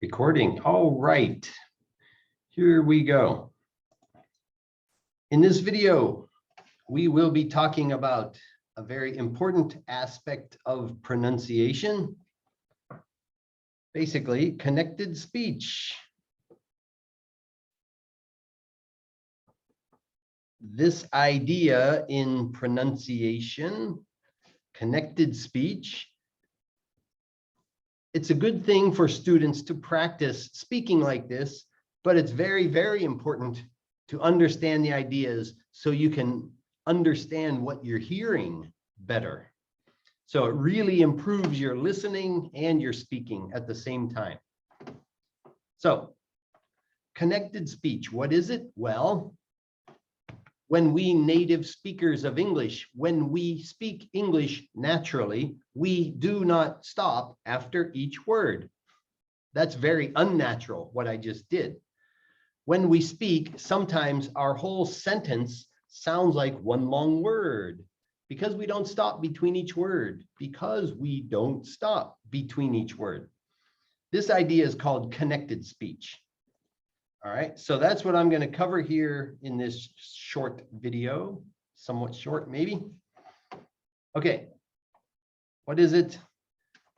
Recording. All right, here we go. In this video, we will be talking about a very important aspect of pronunciation, basically connected speech. This idea in pronunciation, connected speech, it's a good thing for students to practice speaking like this, but it's very, very important to understand the ideas so you can understand what you're hearing better. So it really improves your listening and your speaking at the same time. So connected speech, what is it? Well, when we native speakers of English, when we speak English naturally, we do not stop after each word. That's very unnatural, what I just did. When we speak, sometimes our whole sentence sounds like one long word because we don't stop between each word, because we don't stop between each word. This idea is called connected speech. All right, so that's what I'm going to cover here in this short video, somewhat short maybe. Okay, what is it?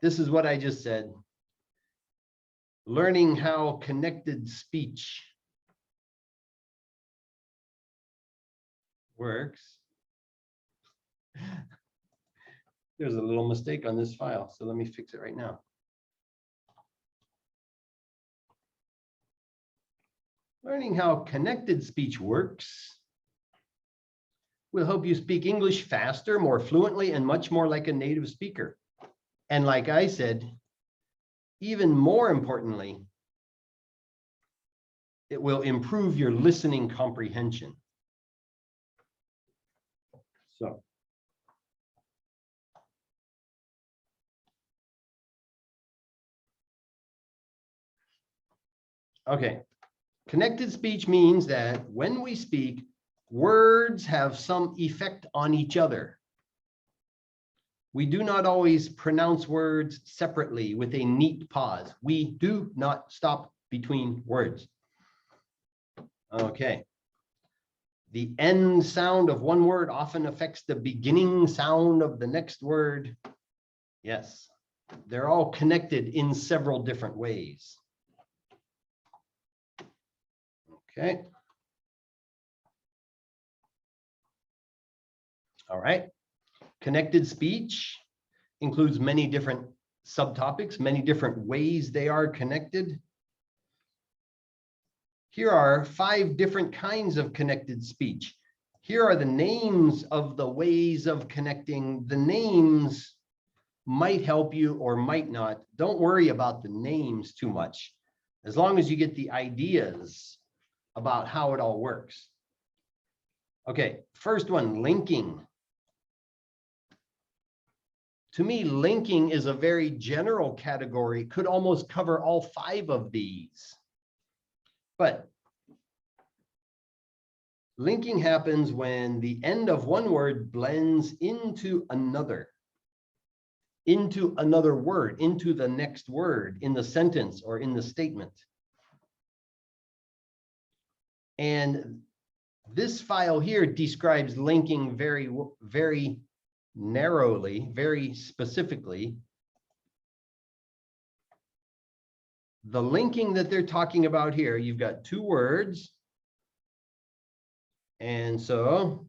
This is what I just said. Learning how connected speech works. There's a little mistake on this file, so let me fix it right now. Learning how connected speech works will help you speak English faster, more fluently, and much more like a native speaker. And like I said, even more importantly, it will improve your listening comprehension. So, okay. Connected speech means that when we speak, words have some effect on each other. We do not always pronounce words separately with a neat pause. We do not stop between words. Okay. The end sound of one word often affects the beginning sound of the next word. Yes, they're all connected in several different ways. Okay. All right. Connected speech includes many different subtopics, many different ways they are connected. Here are 5 different kinds of connected speech. Here are the names of the ways of connecting. The names might help you or might not. Don't worry about the names too much, as long as you get the ideas about how it all works. Okay, first one, linking. To me, linking is a very general category, could almost cover all 5 of these. But linking happens when the end of one word blends into another word, into the next word in the sentence or in the statement. And this file here describes linking very, very narrowly, very specifically. The linking that they're talking about here, you've got 2 words. And so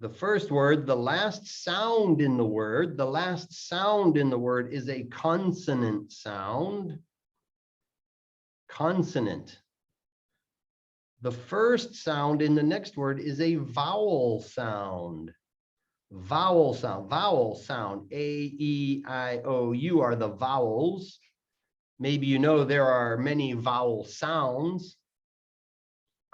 the first word, the last sound in the word, is a consonant sound. Consonant. The first sound in the next word is a vowel sound. Vowel sound, vowel sound. A, E, I, O, U are the vowels. Maybe you know there are many vowel sounds.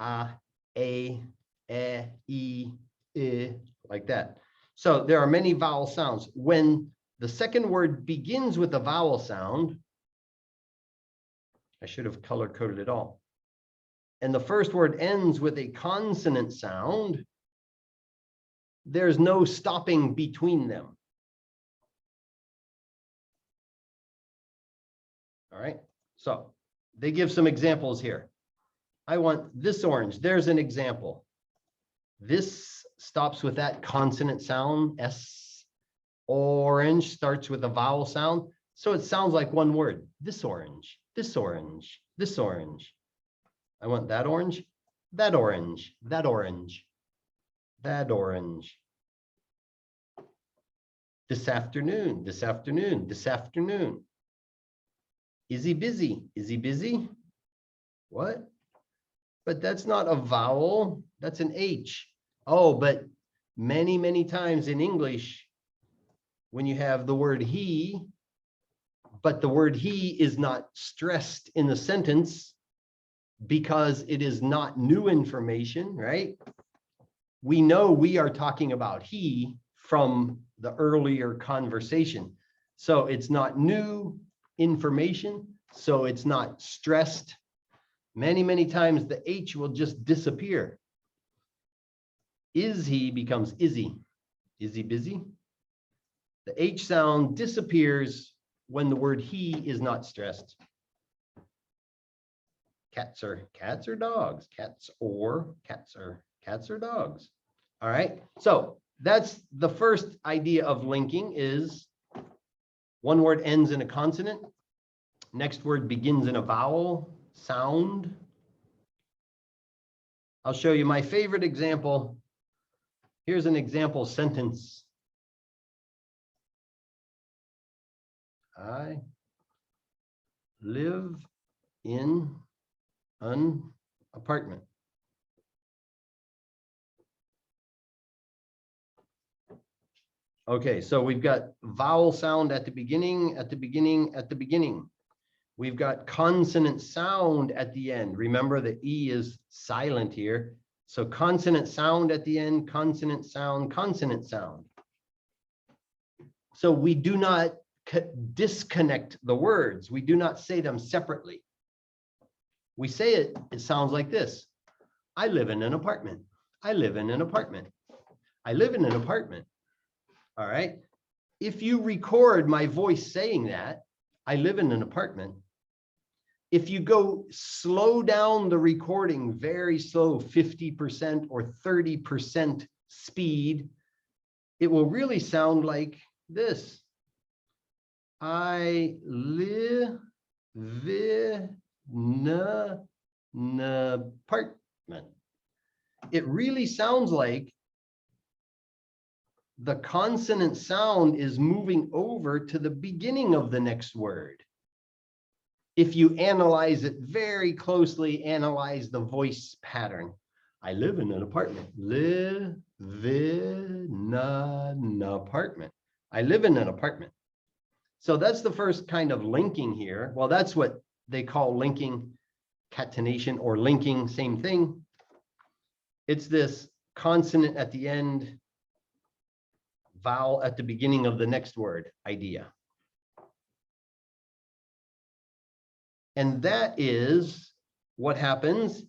A, E, I, like that. So there are many vowel sounds. When the second word begins with a vowel sound, I should have color coded it all. And the first word ends with a consonant sound, there's no stopping between them. All right. So they give some examples here. I want this orange. There's an example. This stops with that consonant sound. S. Orange starts with a vowel sound. So it sounds like one word. This orange, this orange, this orange. I want that orange, that orange, that orange, that orange. This afternoon, this afternoon, this afternoon. Is he busy? Is he busy? What? But that's not a vowel. That's an H. Oh, but many, many times in English, when you have the word he, but the word he is not stressed in the sentence because it is not new information, right? We know we are talking about he from the earlier conversation. So it's not new information, so it's not stressed. Many, many times the H will just disappear. Is he becomes is he. Is he busy? The H sound disappears when the word he is not stressed. Cats are dogs. Cats are dogs. All right. So that's the first idea of linking is one word ends in a consonant. Next word begins in a vowel sound. I'll show you my favorite example. Here's an example sentence. I live in an apartment. Okay, so we've got vowel sound at the beginning, at the beginning, at the beginning. We've got consonant sound at the end. Remember the E is silent here. So consonant sound at the end, consonant sound, consonant sound. So we do not disconnect the words. We do not say them separately. We say it, it sounds like this. I live in an apartment. I live in an apartment. I live in an apartment. All right. If you record my voice saying that, I live in an apartment. If you go slow down the recording, very slow, 50% or 30% speed, it will really sound like this. I live in an apartment. It really sounds like the consonant sound is moving over to the beginning of the next word. If you analyze it very closely, analyze the voice pattern. I live in an apartment. Live in an apartment. I live in an apartment. So that's the first kind of linking here. Well, that's what they call linking, catenation, or linking, same thing. It's this consonant at the end, vowel at the beginning of the next word idea. And that is what happens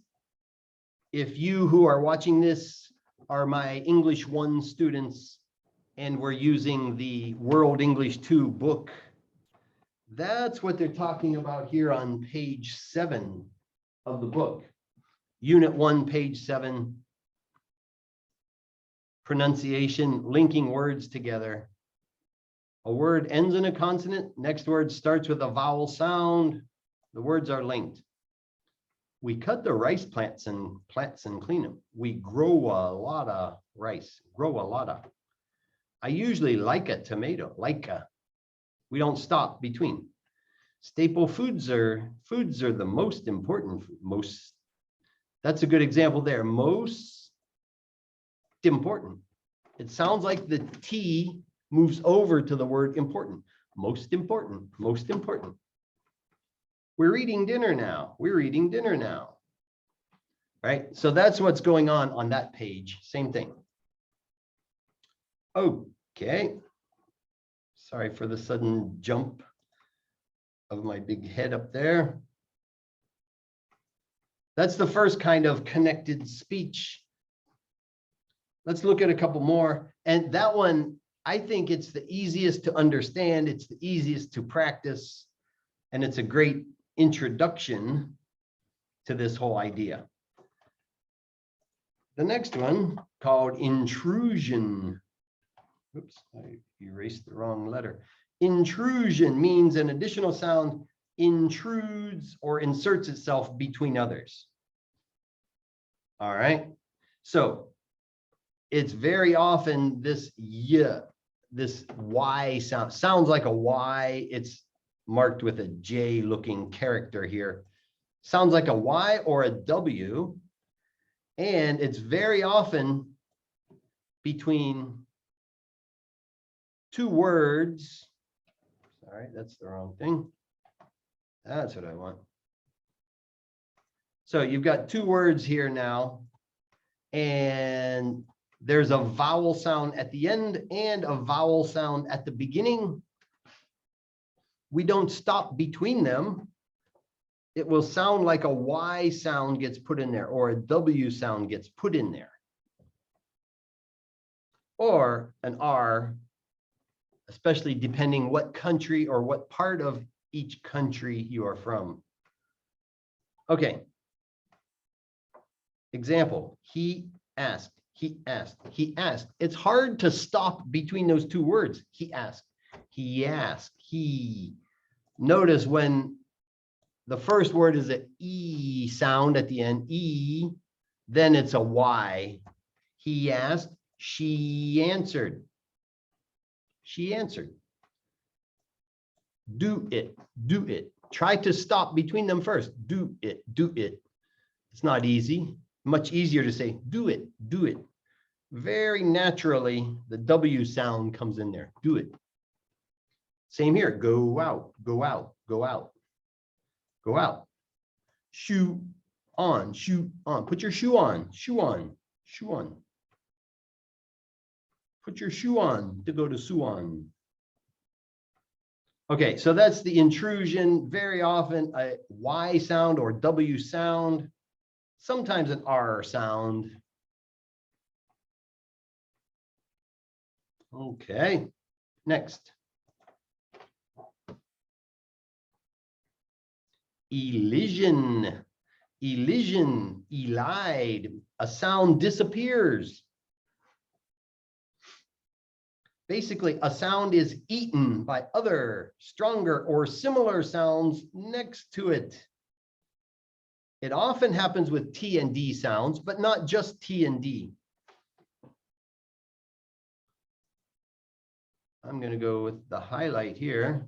if you who are watching this are my English 1 students and we're using the World English 2 book. That's what they're talking about here on page 7 of the book. Unit 1, page 7. Pronunciation, linking words together. A word ends in a consonant. Next word starts with a vowel sound. The words are linked. We cut the rice plants and clean them. We grow a lot of rice, I usually like a tomato, we don't stop between. Staple foods are the most important, that's a good example there. Most important. It sounds like the T moves over to the word important. Most important, most important. We're eating dinner now. We're eating dinner now. Right? So that's what's going on that page. Same thing. Okay. Sorry for the sudden jump of my big head up there. That's the first kind of connected speech. Let's look at a couple more. And that one, I think it's the easiest to understand. It's the easiest to practice. And it's a great introduction to this whole idea. The next one called intrusion. Oops, I erased the wrong letter. Intrusion means an additional sound intrudes or inserts itself between others. All right. So it's very often this y, this Y sound, sounds like a Y. It's marked with a J looking character here. Sounds like a Y or a W. And it's very often between two words. All right, that's the wrong thing. That's what I want. So you've got two words here now, and there's a vowel sound at the end and a vowel sound at the beginning. We don't stop between them. It will sound like a Y sound gets put in there or a W sound gets put in there. Or an R, especially depending what country or what part of each country you are from. Okay. Example, he asked, he asked, he asked. It's hard to stop between those two words. He asked, he. Notice when the first word is an E sound at the end, E, then it's a Y. He asked, she answered. She answered. Do it, do it. Try to stop between them first. Do it, do it. It's not easy. Much easier to say, do it, do it. Very naturally, the W sound comes in there. Do it. Same here. Go out, go out, go out. Go out. Shoe on, shoe on. Put your shoe on, shoe on, shoe on. Put your shoe on to go to Suwon. Okay, so that's the intrusion. Very often a Y sound or W sound, sometimes an R sound. Okay, next. Elision, elision, elide, a sound disappears. Basically, a sound is eaten by other stronger or similar sounds next to it. It often happens with T and D sounds, but not just T and D. I'm going to go with the highlight here.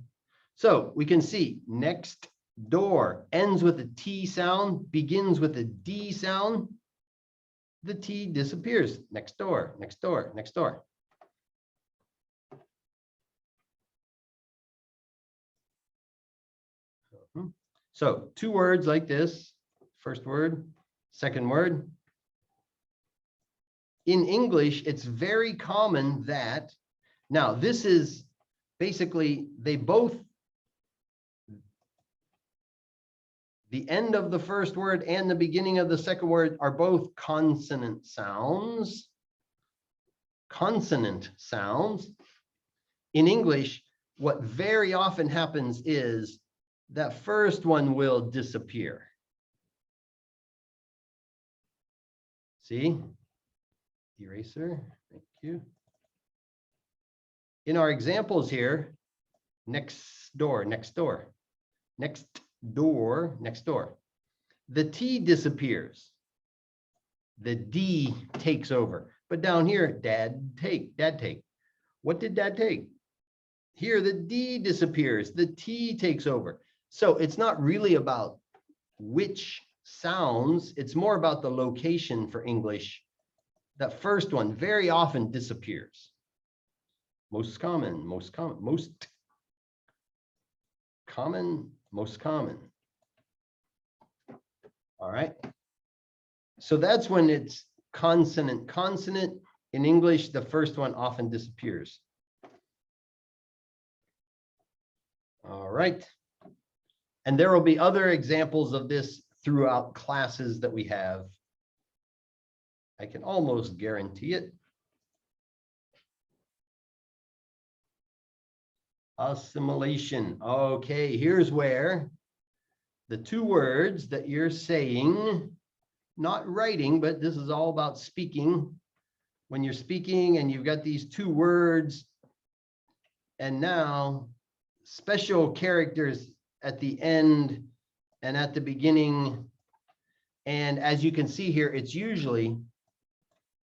So we can see next door ends with a T sound, begins with a D sound. The T disappears. Next door, next door, next door. So two words like this, first word, second word. In English, it's very common that, now this is basically, they both, the end of the first word and the beginning of the second word are both consonant sounds. Consonant sounds. In English, what very often happens is that first one will disappear. See? Eraser, thank you. In our examples here, next door, next door, next door, next door. The T disappears. The D takes over. But down here, dad take, dad take. What did dad take? Here, the D disappears. The T takes over. So it's not really about which sounds, it's more about the location for English. That first one very often disappears. Most common, most common, most common, most common. All right. So that's when it's consonant, consonant. In English, the first one often disappears. All right. And there will be other examples of this throughout classes that we have. I can almost guarantee it. Assimilation. Okay, here's where the two words that you're saying, not writing, but this is all about speaking. When you're speaking and you've got these two words, and now special characters at the end and at the beginning. And as you can see here, it's usually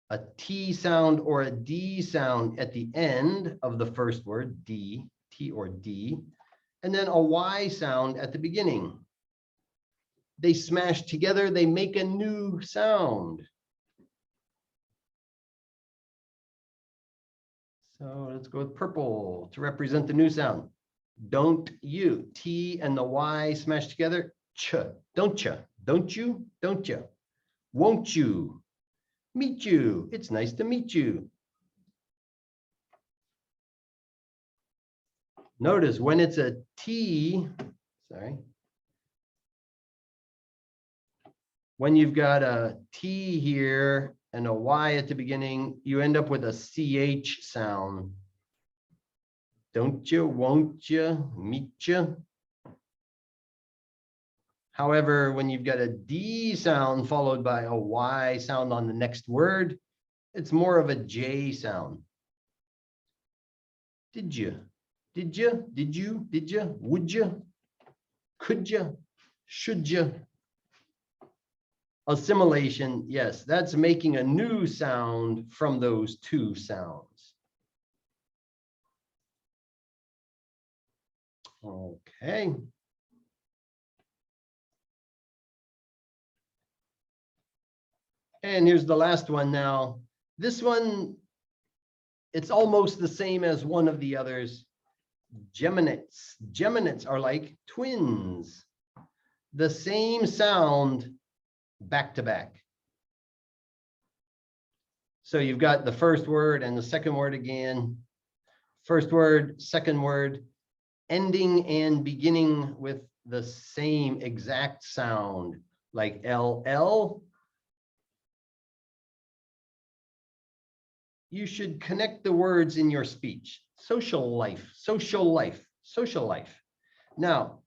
a T sound or a D sound at the end of the first word, D, T or D, and then a Y sound at the beginning. They smash together, they make a new sound. So let's go with purple to represent the new sound. Don't you. T and the Y smash together. Ch. Don't you. Don't you. Don't you. Won't you. Meet you. It's nice to meet you. Notice when it's a T, sorry. When you've got a T here and a Y at the beginning, you end up with a CH sound. Don't you, won't you, meet you. However, when you've got a D sound followed by a Y sound on the next word, it's more of a J sound. Did you? Did you? Did you? Did you? Would you? Could you? Should you? Assimilation, yes, that's making a new sound from those two sounds. Okay. And here's the last one now. This one, it's almost the same as one of the others. Geminates. Geminates are like twins. The same sound back to back. So you've got the first word and the second word again. First word, second word, ending and beginning with the same exact sound, like LL. You should connect the words in your speech. Social life, social life, social life. Now,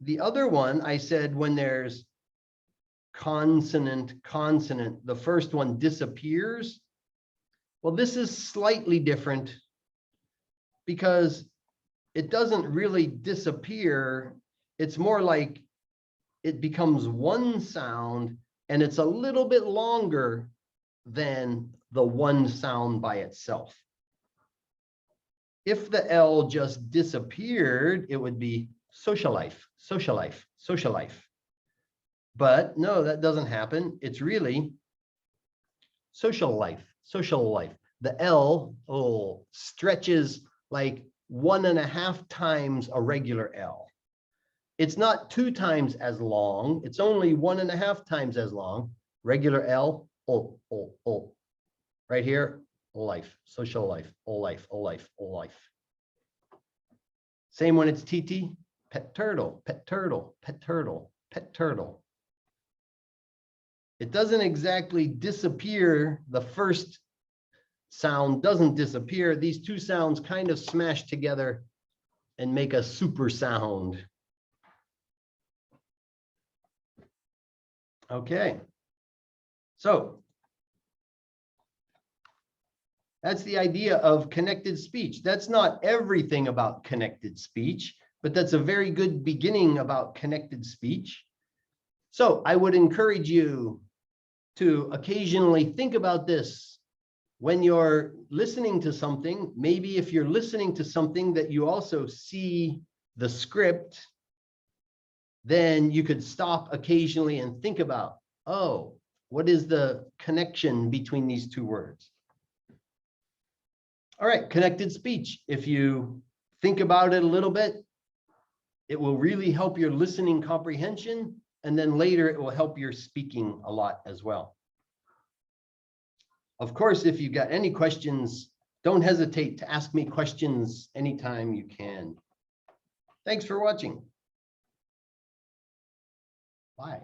the other one, I said when there's consonant, consonant, the first one disappears. Well, this is slightly different because it doesn't really disappear. It's more like it becomes one sound and it's a little bit longer than the one sound by itself. If the L just disappeared, it would be social life, social life, social life. But no, that doesn't happen. It's really social life, social life. The L stretches like 1.5 times a regular L. It's not 2 times as long. It's only 1.5 times as long. Regular L, right here, life, social life, life, life, life. Same when it's TT, pet turtle, pet turtle, pet turtle, pet turtle. It doesn't exactly disappear. The first sound doesn't disappear. These two sounds kind of smash together and make a super sound. Okay. So that's the idea of connected speech. That's not everything about connected speech, but that's a very good beginning about connected speech. So I would encourage you to occasionally think about this when you're listening to something. Maybe if you're listening to something that you also see the script, then you could stop occasionally and think about, oh, what is the connection between these two words? All right, connected speech. If you think about it a little bit, it will really help your listening comprehension. And then later it will help your speaking a lot as well. Of course, if you've got any questions, don't hesitate to ask me questions anytime you can. Thanks for watching. Bye.